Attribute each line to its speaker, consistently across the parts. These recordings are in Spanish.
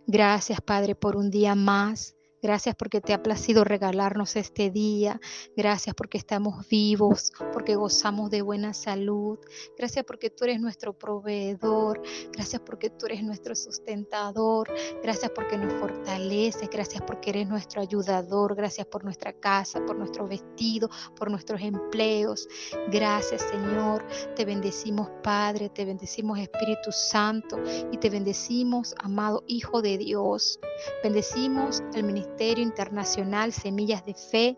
Speaker 1: Gracias, Padre, por un día más. Gracias porque te ha placido regalarnos este día. Gracias porque estamos vivos, porque gozamos de buena salud. Gracias porque tú eres nuestro proveedor. Gracias porque tú eres nuestro sustentador. Gracias porque nos fortaleces. Gracias porque eres nuestro ayudador. Gracias por nuestra casa, por nuestro vestido, por nuestros empleos. Gracias, Señor. Te bendecimos, Padre. Te bendecimos, Espíritu Santo. Y te bendecimos, amado Hijo de Dios. Bendecimos el Ministerio Internacional Semillas de Fe.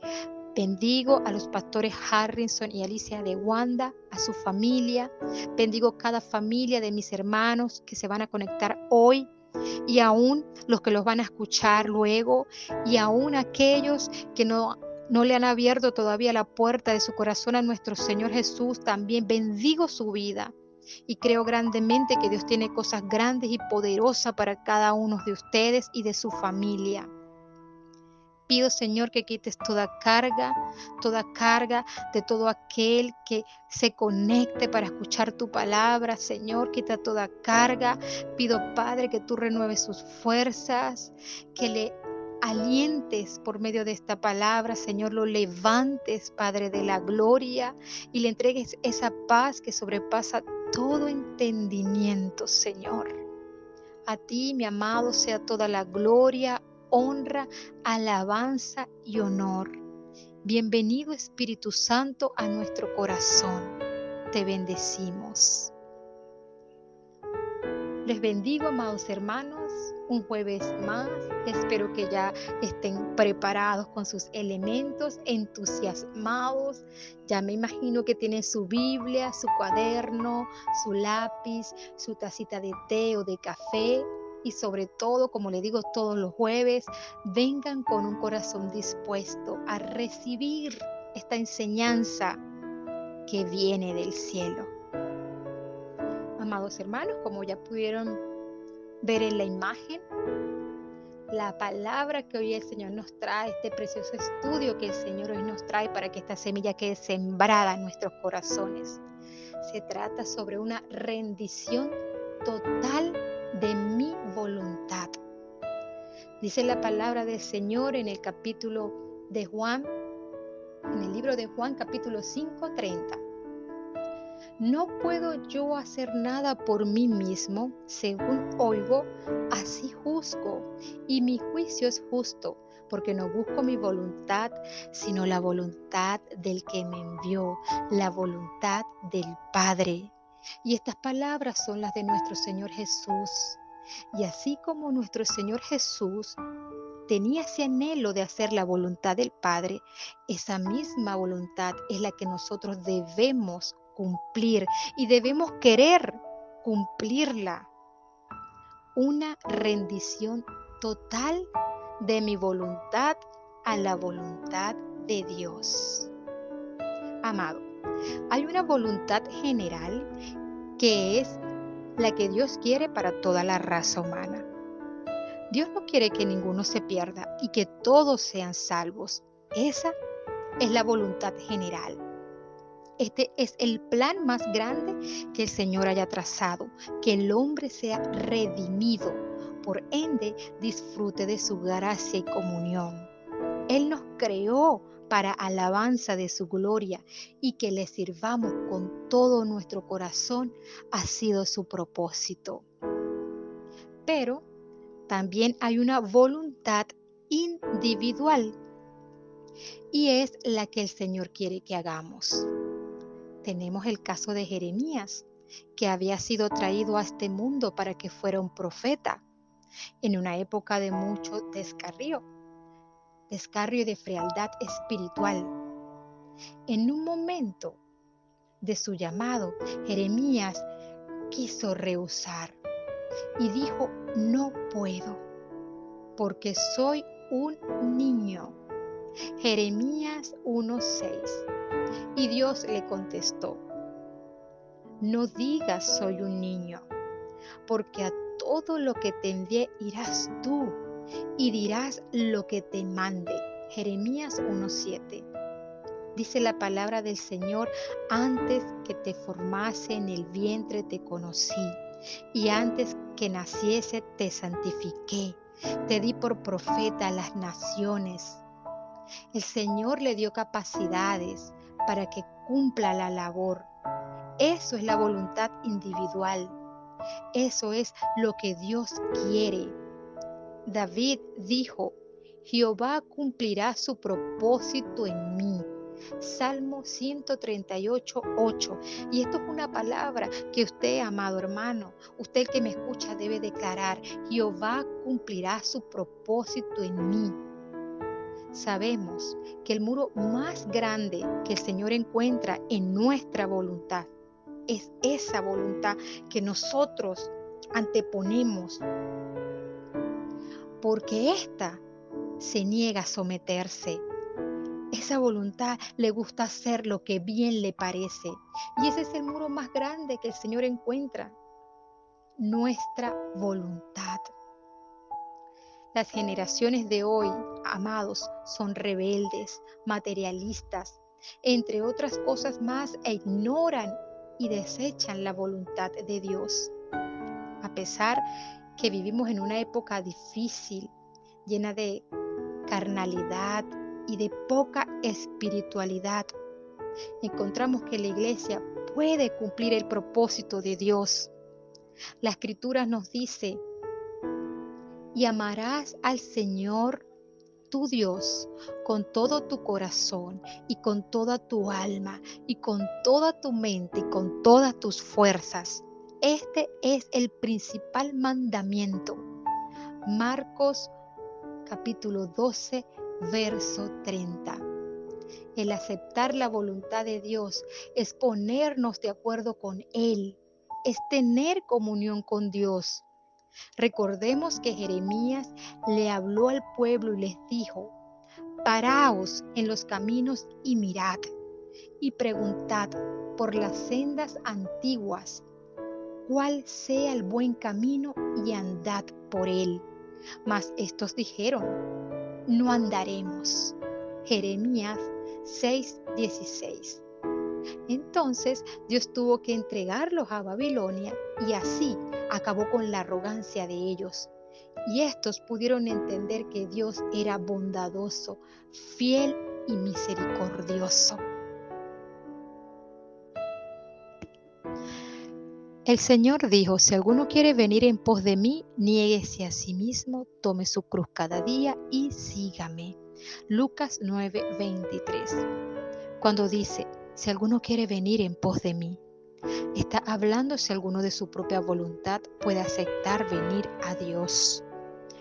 Speaker 1: Bendigo a los pastores Harrison y Alicia de Wanda, a su familia. Bendigo cada familia de mis hermanos que se van a conectar hoy y aún los que los van a escuchar luego y aún aquellos que no le han abierto todavía la puerta de su corazón a nuestro Señor Jesús. También bendigo su vida. Y creo grandemente que Dios tiene cosas grandes y poderosas para cada uno de ustedes y de su familia. Pido, Señor, que quites toda carga de todo aquel que se conecte para escuchar tu palabra. Señor, quita toda carga. Pido, Padre, que tú renueves sus fuerzas, que le alientes por medio de esta palabra, Señor, lo levantes, Padre de la gloria, y le entregues esa paz que sobrepasa todo entendimiento, Señor. A ti, mi amado, sea toda la gloria, honra, alabanza y honor. Bienvenido, Espíritu Santo, a nuestro corazón. Te bendecimos. Les bendigo, amados hermanos, un jueves más. Espero que ya estén preparados con sus elementos, entusiasmados. Ya me imagino que tienen su Biblia, su cuaderno, su lápiz, su tacita de té o de café. Y sobre todo, como le digo todos los jueves, vengan con un corazón dispuesto a recibir esta enseñanza que viene del cielo. Amados hermanos, como ya pudieron ver en la imagen, la palabra que hoy el Señor nos trae, este precioso estudio que el Señor hoy nos trae para que esta semilla quede sembrada en nuestros corazones. Se trata sobre una rendición total de mi voluntad. Dice la palabra del Señor en el capítulo de Juan, en el libro de Juan, capítulo 5:30. No puedo yo hacer nada por mí mismo, según oigo, así juzgo, y mi juicio es justo, porque no busco mi voluntad, sino la voluntad del que me envió, la voluntad del Padre. Y estas palabras son las de nuestro Señor Jesús. Y así como nuestro Señor Jesús tenía ese anhelo de hacer la voluntad del Padre, esa misma voluntad es la que nosotros debemos cumplir y debemos querer cumplirla. Una rendición total de mi voluntad a la voluntad de Dios. Amado, hay una voluntad general que es la que Dios quiere para toda la raza humana. Dios no quiere que ninguno se pierda y que todos sean salvos. Esa es la voluntad general. Este es el plan más grande que el Señor haya trazado, que el hombre sea redimido, por ende disfrute de su gracia y comunión. Él nos creó para alabanza de su gloria y que le sirvamos con todo nuestro corazón ha sido su propósito. Pero también hay una voluntad individual y es la que el Señor quiere que hagamos. Tenemos el caso de Jeremías, que había sido traído a este mundo para que fuera un profeta en una época de mucho descarrío y de frialdad espiritual. En un momento de su llamado, Jeremías quiso rehusar y dijo: no puedo, porque soy un niño. Jeremías 1:6. Y Dios le contestó: no digas soy un niño, porque a todo lo que te envié irás tú y dirás lo que te mande. Jeremías 1:7. Dice la palabra del Señor: antes que te formase en el vientre te conocí, y antes que naciese te santifiqué, te di por profeta a las naciones. El Señor le dio capacidades para que cumpla la labor. Eso es la voluntad individual. Eso es lo que Dios quiere. David dijo: Jehová cumplirá su propósito en mí. Salmo 138:8. Y esto es una palabra que usted, amado hermano, usted el que me escucha, debe declarar: Jehová cumplirá su propósito en mí. Sabemos que el muro más grande que el Señor encuentra en nuestra voluntad es esa voluntad que nosotros anteponemos, porque ésta se niega a someterse. Esa voluntad le gusta hacer lo que bien le parece. Y ese es el muro más grande que el Señor encuentra: nuestra voluntad. Las generaciones de hoy, amados, son rebeldes, materialistas, entre otras cosas más, e ignoran y desechan la voluntad de Dios. A pesar que vivimos en una época difícil, llena de carnalidad y de poca espiritualidad, encontramos que la iglesia puede cumplir el propósito de Dios. La Escritura nos dice: y amarás al Señor tu Dios con todo tu corazón y con toda tu alma y con toda tu mente y con todas tus fuerzas. Este es el principal mandamiento. Marcos capítulo 12, verso 30. El aceptar la voluntad de Dios es ponernos de acuerdo con Él, es tener comunión con Dios. Recordemos que Jeremías le habló al pueblo y les dijo: paraos en los caminos y mirad, y preguntad por las sendas antiguas, cuál sea el buen camino, y andad por él. Mas estos dijeron: no andaremos. Jeremías 6:16. Entonces Dios tuvo que entregarlos a Babilonia, y así acabó con la arrogancia de ellos. Y estos pudieron entender que Dios era bondadoso, fiel y misericordioso. El Señor dijo: si alguno quiere venir en pos de mí, niéguese a sí mismo, tome su cruz cada día y sígame. Lucas 9:23. Cuando dice: si alguno quiere venir en pos de mí, está hablando si alguno de su propia voluntad puede aceptar venir a Dios.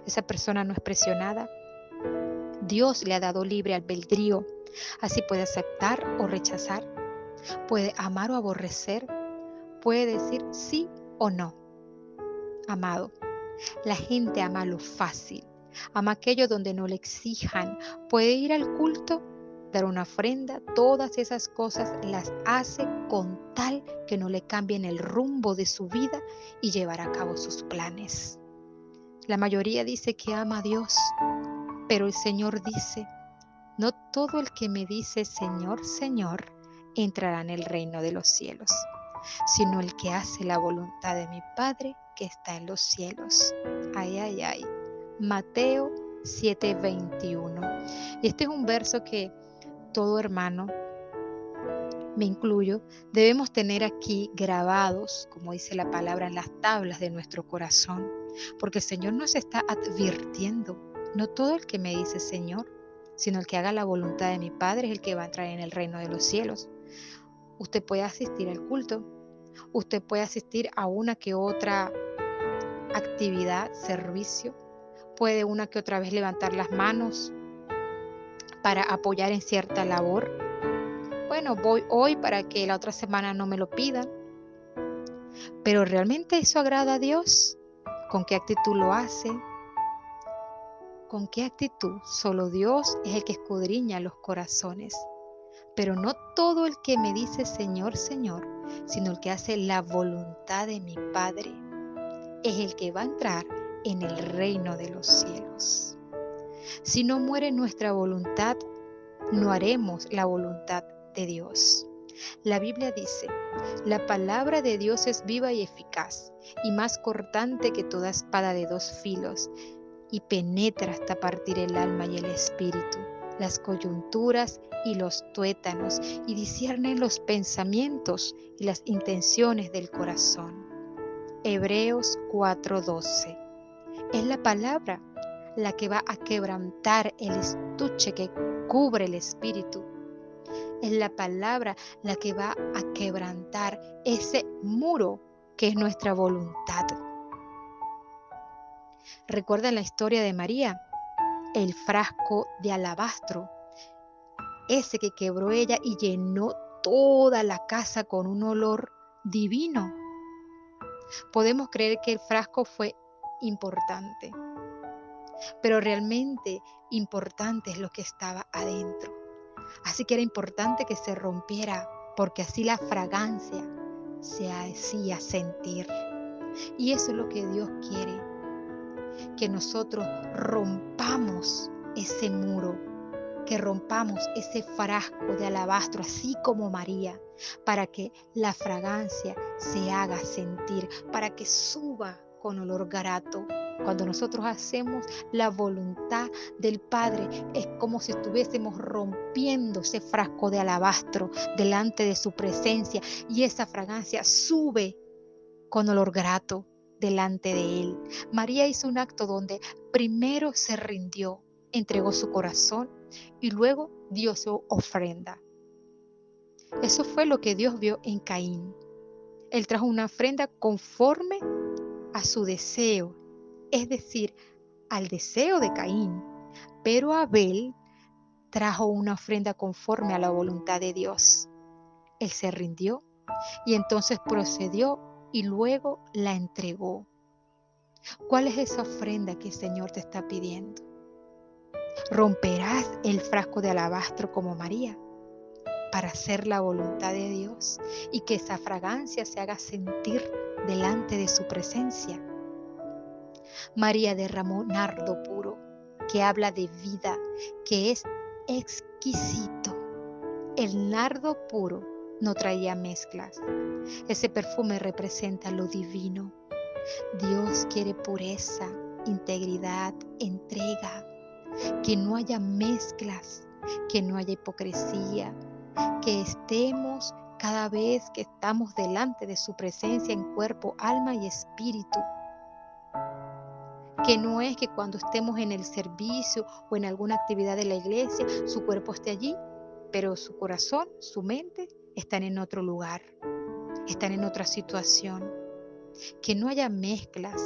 Speaker 1: Esa persona no es presionada. Dios le ha dado libre albedrío. Así puede aceptar o rechazar, puede amar o aborrecer, puede decir sí o no. Amado, la gente ama lo fácil, ama aquello donde no le exijan. Puede ir al culto, dar una ofrenda, todas esas cosas las hace con tal que no le cambien el rumbo de su vida y llevar a cabo sus planes. La mayoría dice que ama a Dios, pero el Señor dice: no todo el que me dice Señor, Señor, entrará en el reino de los cielos, sino el que hace la voluntad de mi Padre que está en los cielos. Ay, ay, ay. Mateo 7:21. Y este es un verso que todo hermano, me incluyo, debemos tener aquí grabados, como dice la palabra, en las tablas de nuestro corazón, porque el Señor nos está advirtiendo: no todo el que me dice Señor, sino el que haga la voluntad de mi Padre es el que va a entrar en el reino de los cielos. Usted puede asistir al culto, usted puede asistir a una que otra actividad, servicio, puede una que otra vez levantar las manos para apoyar en cierta labor. Bueno, voy hoy para que la otra semana no me lo pidan. Pero ¿realmente eso agrada a Dios? ¿Con qué actitud lo hace? ¿Con qué actitud? Solo Dios es el que escudriña los corazones. Pero no todo el que me dice Señor, Señor, sino el que hace la voluntad de mi Padre es el que va a entrar en el reino de los cielos. Si no muere nuestra voluntad, no haremos la voluntad de Dios. La Biblia dice, la palabra de Dios es viva y eficaz, y más cortante que toda espada de dos filos, y penetra hasta partir el alma y el espíritu, las coyunturas y los tuétanos, y discierne los pensamientos y las intenciones del corazón. Hebreos 4:12. Es la palabra la que va a quebrantar el estuche que cubre el espíritu. Es la palabra la que va a quebrantar ese muro que es nuestra voluntad. ¿Recuerdan la historia de María? El frasco de alabastro, ese que quebró ella y llenó toda la casa con un olor divino. Podemos creer que el frasco fue importante, pero realmente importante es lo que estaba adentro. Así que era importante que se rompiera, porque así la fragancia se hacía sentir. Y eso es lo que Dios quiere, que nosotros rompamos ese muro, que rompamos ese frasco de alabastro, así como María, para que la fragancia se haga sentir, para que suba con olor grato. Cuando nosotros hacemos la voluntad del Padre, es como si estuviésemos rompiendo ese frasco de alabastro delante de su presencia, y esa fragancia sube con olor grato delante de Él. María hizo un acto donde primero se rindió, entregó su corazón y luego dio su ofrenda. Eso fue lo que Dios vio en Caín. Él trajo una ofrenda conforme a su deseo, es decir, al deseo de Caín. Pero Abel trajo una ofrenda conforme a la voluntad de Dios. Él se rindió y entonces procedió y luego la entregó. ¿Cuál es esa ofrenda que el Señor te está pidiendo? ¿Romperás el frasco de alabastro como María para hacer la voluntad de Dios y que esa fragancia se haga sentir delante de su presencia? María derramó nardo puro, que habla de vida, que es exquisito. El nardo puro no traía mezclas. Ese perfume representa lo divino. Dios quiere pureza, integridad, entrega, que no haya mezclas, que no haya hipocresía, que estemos cada vez que estamos delante de su presencia en cuerpo, alma y espíritu. Que no es que cuando estemos en el servicio o en alguna actividad de la iglesia, su cuerpo esté allí, pero su corazón, su mente están en otro lugar, están en otra situación. Que no haya mezclas,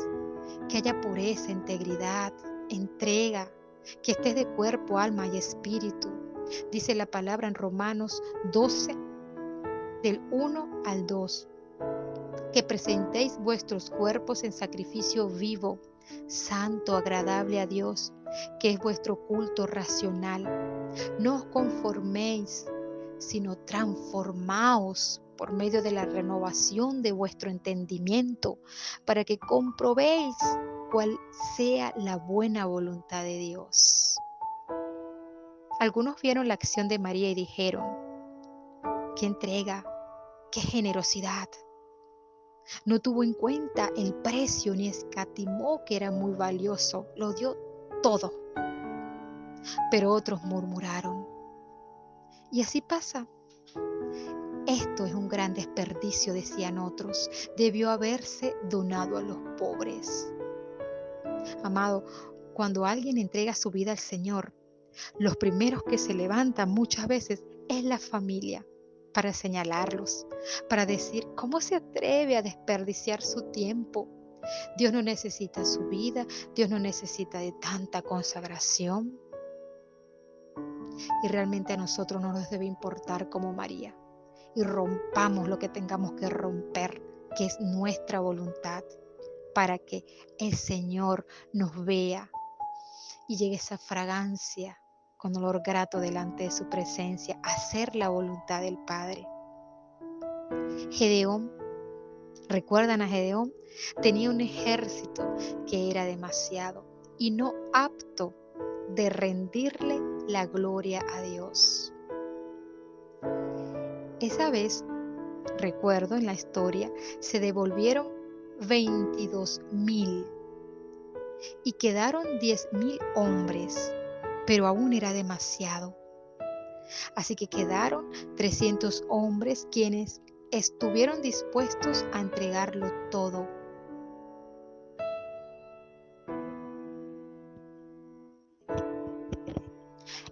Speaker 1: que haya pureza, integridad, entrega, que estés de cuerpo, alma y espíritu. Dice la palabra en Romanos 12, del 1 al 2, que presentéis vuestros cuerpos en sacrificio vivo, santo, agradable a Dios, que es vuestro culto racional. No os conforméis, sino transformaos por medio de la renovación de vuestro entendimiento, para que comprobéis cuál sea la buena voluntad de Dios. Algunos vieron la acción de María y dijeron, qué entrega, qué generosidad. No tuvo en cuenta el precio ni escatimó que era muy valioso, lo dio todo. Pero otros murmuraron. Y así pasa. Esto es un gran desperdicio, decían otros. Debió haberse donado a los pobres. Amado, cuando alguien entrega su vida al Señor, los primeros que se levantan muchas veces es la familia para señalarlos, para decir, ¿cómo se atreve a desperdiciar su tiempo? Dios no necesita su vida, Dios no necesita de tanta consagración. Y realmente a nosotros no nos debe importar como María. Y rompamos lo que tengamos que romper, que es nuestra voluntad, para que el Señor nos vea y llegue esa fragancia con olor grato delante de su presencia, hacer la voluntad del Padre. Gedeón, ¿recuerdan a Gedeón? Tenía un ejército que era demasiado y no apto de rendirle la gloria a Dios. Esa vez, recuerdo en la historia, se devolvieron 22,000 y quedaron 10,000 hombres, pero aún era demasiado. Así que quedaron 300 hombres quienes estuvieron dispuestos a entregarlo todo.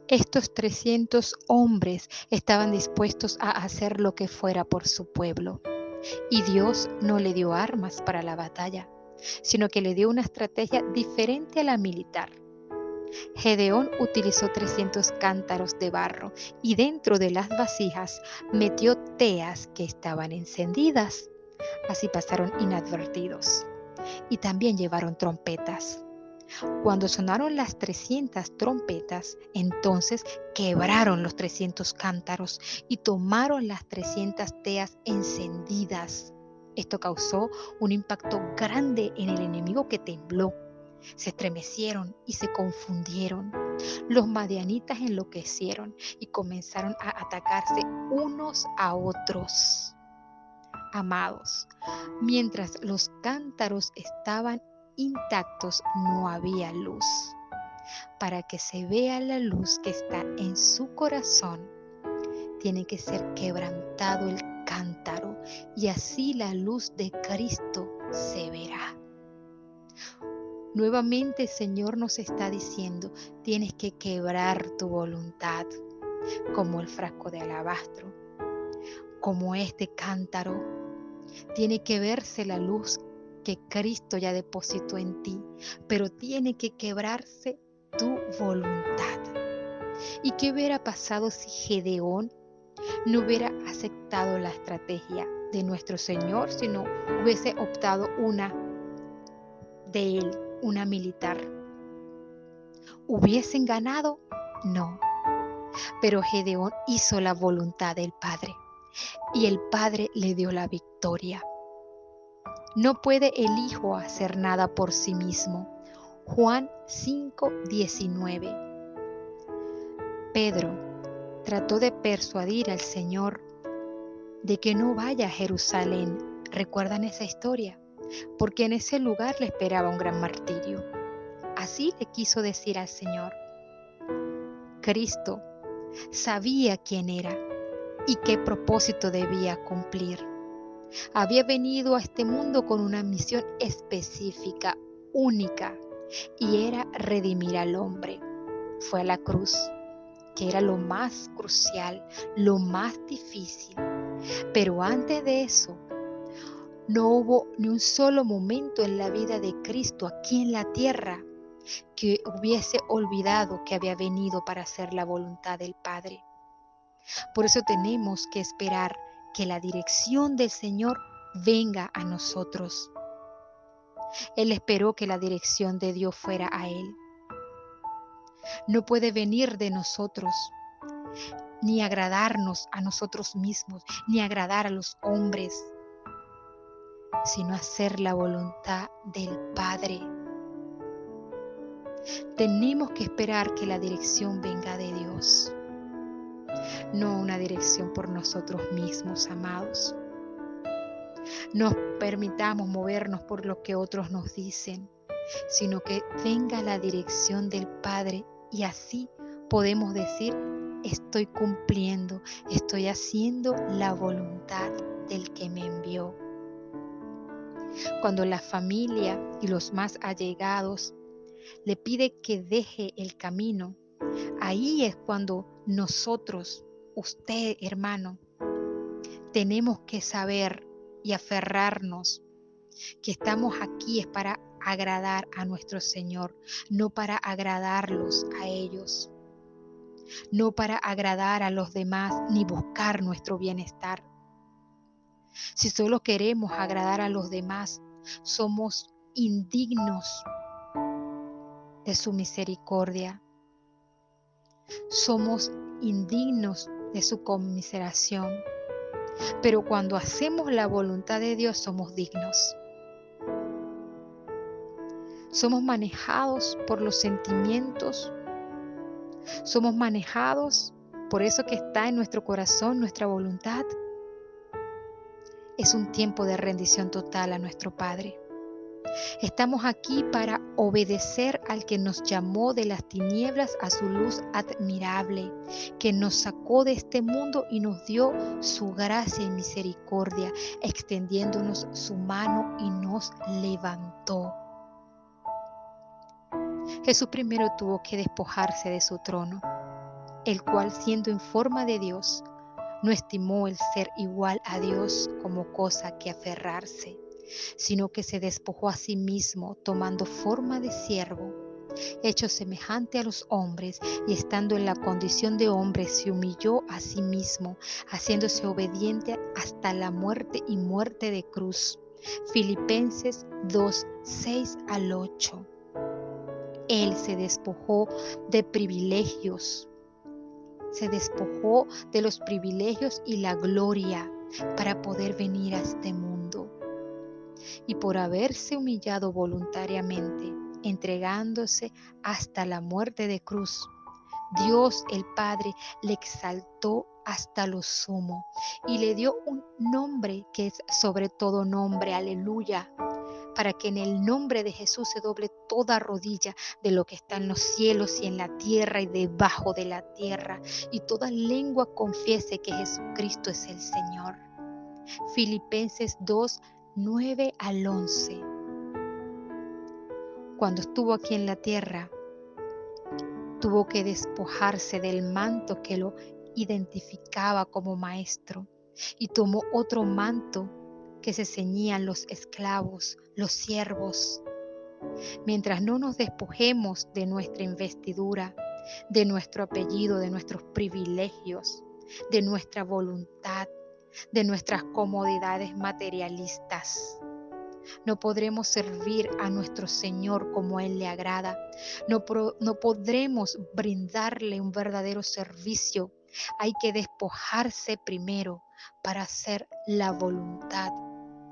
Speaker 1: Estos 300 hombres estaban dispuestos a hacer lo que fuera por su pueblo. Y Dios no le dio armas para la batalla, sino que le dio una estrategia diferente a la militar. Gedeón utilizó 300 cántaros de barro y dentro de las vasijas metió teas que estaban encendidas. Así pasaron inadvertidos. Y también llevaron trompetas. Cuando sonaron las 300 trompetas, entonces quebraron los 300 cántaros y tomaron las 300 teas encendidas. Esto causó un impacto grande en el enemigo que tembló. Se estremecieron y se confundieron. Los madianitas enloquecieron y comenzaron a atacarse unos a otros. Amados, mientras los cántaros estaban intactos, no había luz. Para que se vea la luz que está en su corazón, tiene que ser quebrantado el cántaro y así la luz de Cristo se verá. Nuevamente el Señor nos está diciendo, tienes que quebrar tu voluntad, como el frasco de alabastro, como este cántaro. Tiene que verse la luz que Cristo ya depositó en ti, pero tiene que quebrarse tu voluntad. ¿Y qué hubiera pasado si Gedeón no hubiera aceptado la estrategia de nuestro Señor, sino hubiese optado una de él, una militar? ¿Hubiesen ganado? No. Pero Gedeón hizo la voluntad del Padre y el Padre le dio la victoria. No puede el Hijo hacer nada por sí mismo. Juan 5:19. Pedro trató de persuadir al Señor de que no vaya a Jerusalén. ¿Recuerdan esa historia? Porque en ese lugar le esperaba un gran martirio. Así le quiso decir al Señor. Cristo sabía quién era y qué propósito debía cumplir. Había venido a este mundo con una misión específica, única, y era redimir al hombre. Fue a la cruz, que era lo más crucial, lo más difícil. Pero antes de eso, no hubo ni un solo momento en la vida de Cristo aquí en la tierra que hubiese olvidado que había venido para hacer la voluntad del Padre. Por eso tenemos que esperar que la dirección del Señor venga a nosotros. Él esperó que la dirección de Dios fuera a Él. No puede venir de nosotros, ni agradarnos a nosotros mismos, ni agradar a los hombres, sino hacer la voluntad del Padre. Tenemos que esperar que la dirección venga de Dios, no una dirección por nosotros mismos, amados. No permitamos movernos por lo que otros nos dicen, sino que venga la dirección del Padre y así podemos decir, estoy cumpliendo, estoy haciendo la voluntad del que me envió. Cuando la familia y los más allegados le pide que deje el camino, ahí es cuando nosotros, usted hermano, tenemos que saber y aferrarnos que estamos aquí es para agradar a nuestro Señor, no para agradarlos a ellos, no para agradar a los demás ni buscar nuestro bienestar. Si solo queremos agradar a los demás, somos indignos de su misericordia. Somos indignos de su conmiseración. Pero cuando hacemos la voluntad de Dios, somos dignos. Somos manejados por los sentimientos. Somos manejados por eso que está en nuestro corazón, nuestra voluntad. Es un tiempo de rendición total a nuestro Padre. Estamos aquí para obedecer al que nos llamó de las tinieblas a su luz admirable, que nos sacó de este mundo y nos dio su gracia y misericordia, extendiéndonos su mano y nos levantó. Jesús primero tuvo que despojarse de su trono, el cual, siendo en forma de Dios, no estimó el ser igual a Dios como cosa que aferrarse, sino que se despojó a sí mismo, tomando forma de siervo, hecho semejante a los hombres, y estando en la condición de hombre, se humilló a sí mismo, haciéndose obediente hasta la muerte y muerte de cruz. Filipenses 2, 6 al 8. Él se despojó de privilegios, se despojó de los privilegios y la gloria para poder venir a este mundo. Y por haberse humillado voluntariamente, entregándose hasta la muerte de cruz, Dios el Padre le exaltó hasta lo sumo y le dio un nombre que es sobre todo nombre, aleluya, para que en el nombre de Jesús se doble toda rodilla de lo que está en los cielos y en la tierra y debajo de la tierra, y toda lengua confiese que Jesucristo es el Señor. Filipenses 2, 9 al 11. Cuando estuvo aquí en la tierra, tuvo que despojarse del manto que lo identificaba como maestro y tomó otro manto que se ceñían los esclavos, los siervos. Mientras no nos despojemos de nuestra investidura, de nuestro apellido, de nuestros privilegios, de nuestra voluntad, de nuestras comodidades materialistas, no podremos servir a nuestro Señor como a Él le agrada. No podremos brindarle un verdadero servicio. Hay que despojarse primero para hacer la voluntad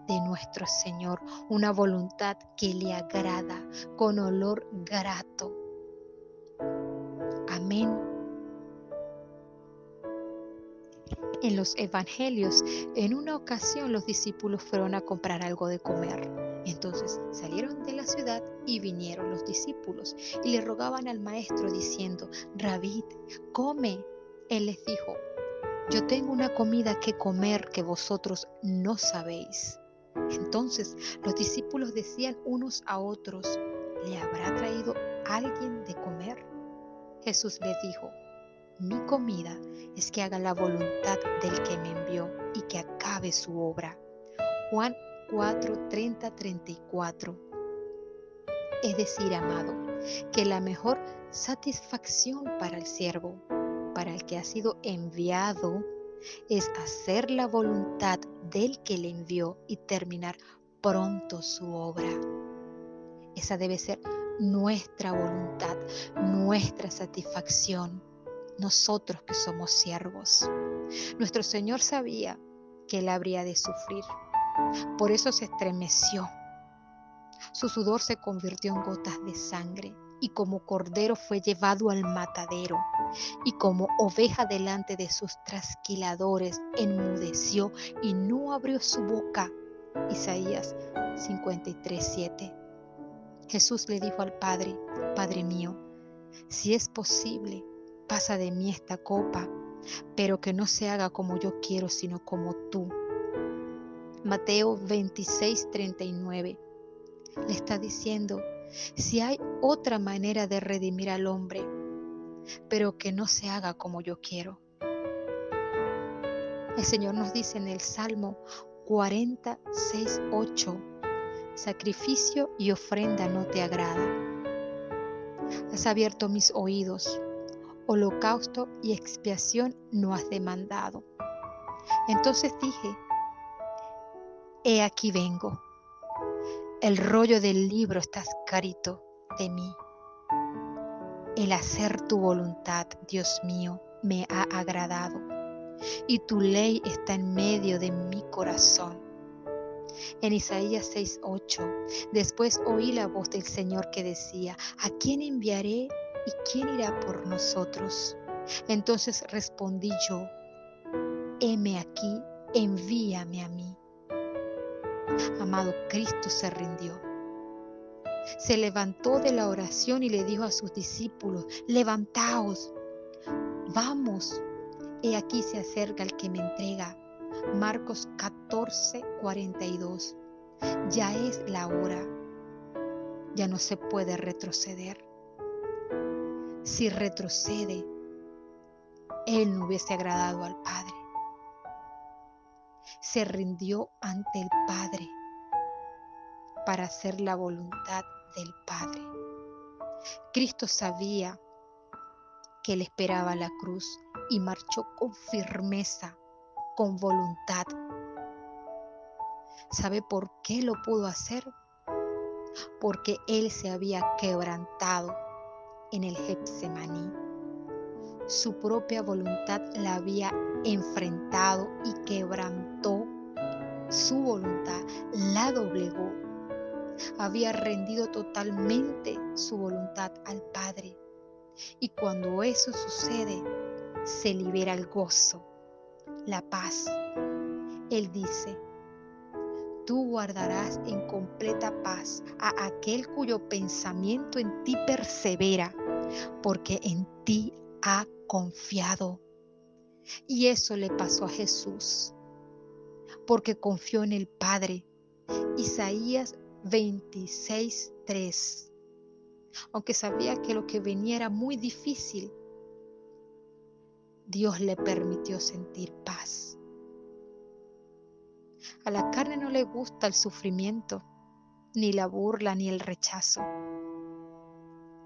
Speaker 1: de nuestro Señor, una voluntad que le agrada, con olor grato. Amén. En los evangelios, en una ocasión los discípulos fueron a comprar algo de comer. Entonces salieron de la ciudad y vinieron los discípulos y le rogaban al maestro diciendo: Rabí, come. Él les dijo: yo tengo una comida que comer que vosotros no sabéis. Entonces los discípulos decían unos a otros: ¿le habrá traído alguien de comer? Jesús les dijo: mi comida es que haga la voluntad del que me envió y que acabe su obra. Juan 4, 30, 34. Es decir, amado, que la mejor satisfacción para el siervo, para el que ha sido enviado, es hacer la voluntad del que le envió y terminar pronto su obra. Esa debe ser nuestra voluntad, nuestra satisfacción. Nosotros que somos siervos. Nuestro Señor sabía que Él habría de sufrir. Por eso se estremeció. Su sudor se convirtió en gotas de sangre y como cordero fue llevado al matadero. Y como oveja delante de sus trasquiladores enmudeció y no abrió su boca. Isaías 53:7. Jesús le dijo al Padre: Padre mío, si es posible, pasa de mí esta copa, pero que no se haga como yo quiero, sino como tú. Mateo 26:39. Le está diciendo: si hay otra manera de redimir al hombre, pero que no se haga como yo quiero. El Señor nos dice en el Salmo 46:8: sacrificio y ofrenda no te agrada. Has abierto mis oídos, holocausto y expiación no has demandado. Entonces dije: he aquí vengo. El rollo del libro está escrito de mí. El hacer tu voluntad, Dios mío, me ha agradado, y tu ley está en medio de mi corazón. En Isaías 6:8, después oí la voz del Señor que decía: ¿a quién enviaré y quién irá por nosotros? Entonces respondí yo: heme aquí, envíame a mí. Amado, Cristo se rindió. Se levantó de la oración y le dijo a sus discípulos: levantaos, vamos, he aquí se acerca el que me entrega. Marcos 14:42. Ya es la hora, ya no se puede retroceder. Si retrocede, él no hubiese agradado al Padre. Se rindió ante el Padre para hacer la voluntad del Padre. Cristo sabía que él esperaba la cruz y marchó con firmeza, con voluntad. ¿Sabe por qué lo pudo hacer? Porque él se había quebrantado en el Getsemaní. Su propia voluntad la había enfrentado y quebrantó su voluntad, la doblegó. Había rendido totalmente su voluntad al Padre. Y cuando eso sucede, se libera el gozo, la paz. Él dice: tú guardarás en completa paz a aquel cuyo pensamiento en ti persevera, porque en ti ha confiado. Y eso le pasó a Jesús, porque confió en el Padre. Isaías 26:3. Aunque sabía que lo que venía era muy difícil, Dios le permitió sentir paz. A la carne no le gusta el sufrimiento, ni la burla, ni el rechazo.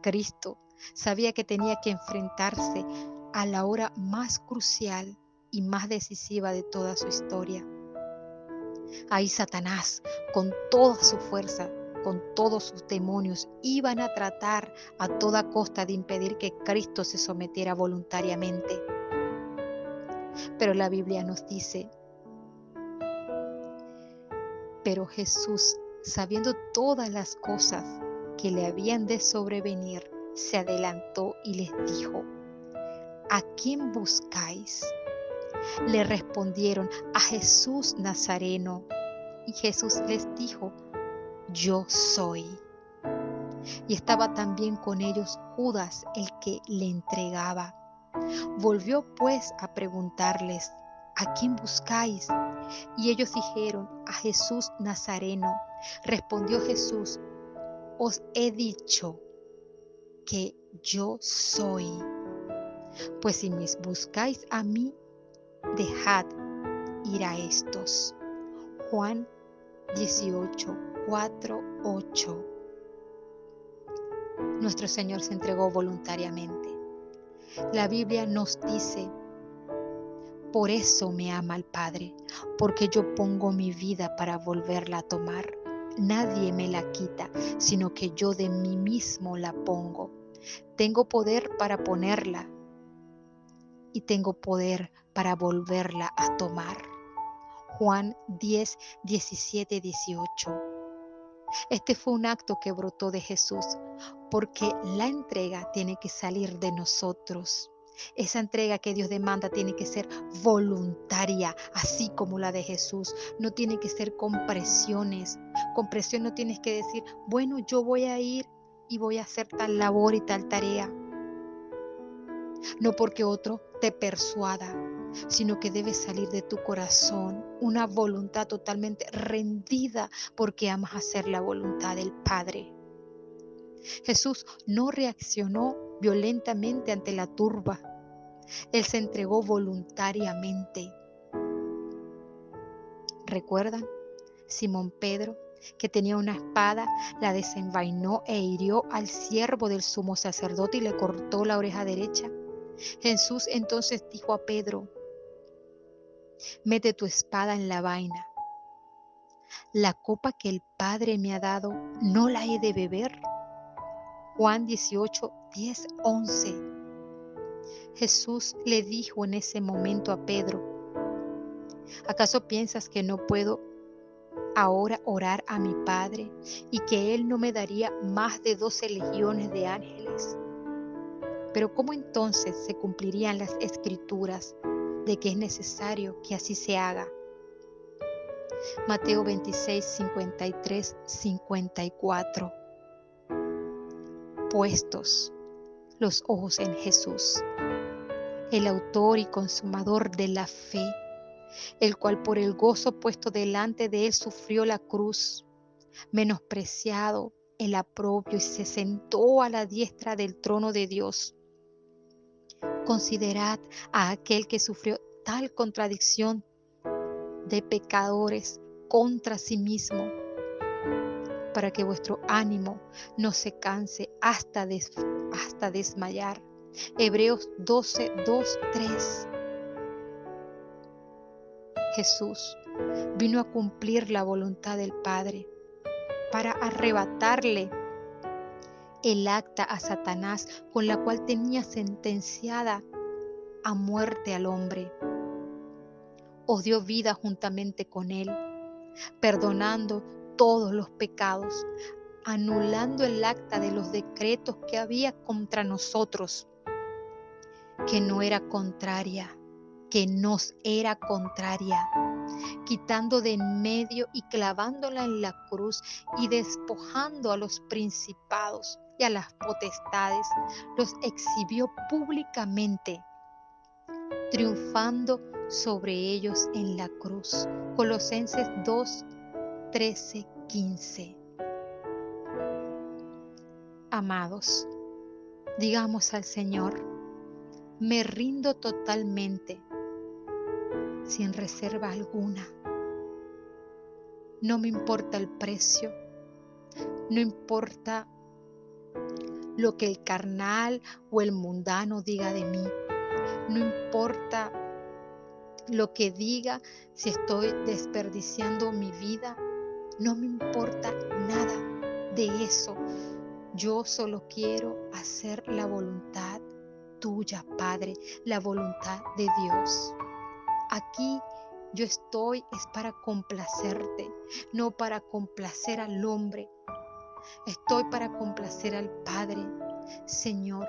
Speaker 1: Cristo sabía que tenía que enfrentarse a la hora más crucial y más decisiva de toda su historia. Ahí Satanás, con toda su fuerza, con todos sus demonios, iban a tratar a toda costa de impedir que Cristo se sometiera voluntariamente. Pero la Biblia nos dice: pero Jesús, sabiendo todas las cosas que le habían de sobrevenir, se adelantó y les dijo: ¿a quién buscáis? Le respondieron: a Jesús Nazareno. Y Jesús les dijo: yo soy. Y estaba también con ellos Judas, el que le entregaba. Volvió pues a preguntarles: ¿a quién buscáis? Y ellos dijeron: a Jesús Nazareno. Respondió Jesús: os he dicho que yo soy. Pues si me buscáis a mí, dejad ir a estos. Juan 18:4-8. Nuestro Señor se entregó voluntariamente. La Biblia nos dice: por eso me ama el Padre, porque yo pongo mi vida para volverla a tomar. Nadie me la quita, sino que yo de mí mismo la pongo. Tengo poder para ponerla y tengo poder para volverla a tomar. Juan 10:17-18. Este fue un acto que brotó de Jesús, porque la entrega tiene que salir de nosotros. Esa entrega que Dios demanda tiene que ser voluntaria, así como la de Jesús. No tiene que ser con presiones. Con presión no tienes que decir: bueno, yo voy a ir y voy a hacer tal labor y tal tarea. No porque otro te persuada, sino que debe salir de tu corazón una voluntad totalmente rendida, porque amas hacer la voluntad del Padre. Jesús no reaccionó violentamente ante la turba. Él se entregó voluntariamente. ¿Recuerdan? Simón Pedro, que tenía una espada, la desenvainó e hirió al siervo del sumo sacerdote y le cortó la oreja derecha. Jesús entonces dijo a Pedro: mete tu espada en la vaina. La copa que el Padre me ha dado, ¿no la he de beber? Juan 18:10-11. Jesús le dijo en ese momento a Pedro: ¿acaso piensas que no puedo ahora orar a mi Padre y que Él no me daría más de 12 legiones de ángeles? Pero ¿cómo entonces se cumplirían las escrituras de que es necesario que así se haga? Mateo 26, 53, 54. Puestos los ojos en Jesús, el autor y consumador de la fe, el cual por el gozo puesto delante de él sufrió la cruz, menospreciado el oprobio, y se sentó a la diestra del trono de Dios. Considerad a aquel que sufrió tal contradicción de pecadores contra sí mismo, para que vuestro ánimo no se canse hasta desmayar. Hebreos 12, 2, 3. Jesús vino a cumplir la voluntad del Padre para arrebatarle el acta a Satanás, con la cual tenía sentenciada a muerte al hombre. Os dio vida juntamente con él, perdonando todos los pecados, anulando el acta de los decretos que había contra nosotros, que nos era contraria, quitando de en medio y clavándola en la cruz, y despojando a los principados y a las potestades, los exhibió públicamente, triunfando sobre ellos en la cruz. Colosenses 2, 13, 15. Amados, digamos al Señor: me rindo totalmente, sin reserva alguna. No me importa el precio, no importa lo que el carnal o el mundano diga de mí, no importa lo que diga, si estoy desperdiciando mi vida, no me importa nada de eso. Yo solo quiero hacer la voluntad tuya, Padre, la voluntad de Dios. Aquí yo estoy es para complacerte, no para complacer al hombre. Estoy para complacer al Padre. Señor,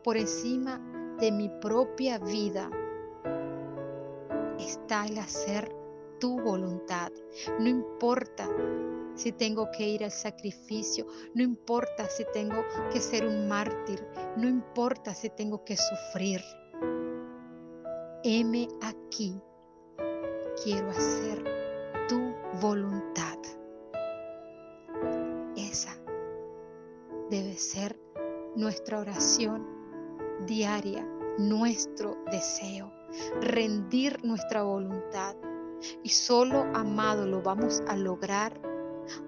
Speaker 1: por encima de mi propia vida está el hacer tu voluntad. No importa si tengo que ir al sacrificio, no importa si tengo que ser un mártir, no importa si tengo que sufrir. Heme aquí, quiero hacer tu voluntad. Esa debe ser nuestra oración diaria, nuestro deseo, rendir nuestra voluntad. Y solo, amado, lo vamos a lograr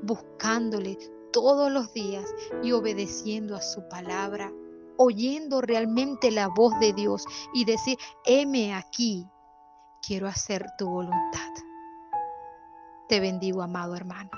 Speaker 1: buscándole todos los días y obedeciendo a su palabra, oyendo realmente la voz de Dios y decir: heme aquí, quiero hacer tu voluntad. Te bendigo, amado hermano.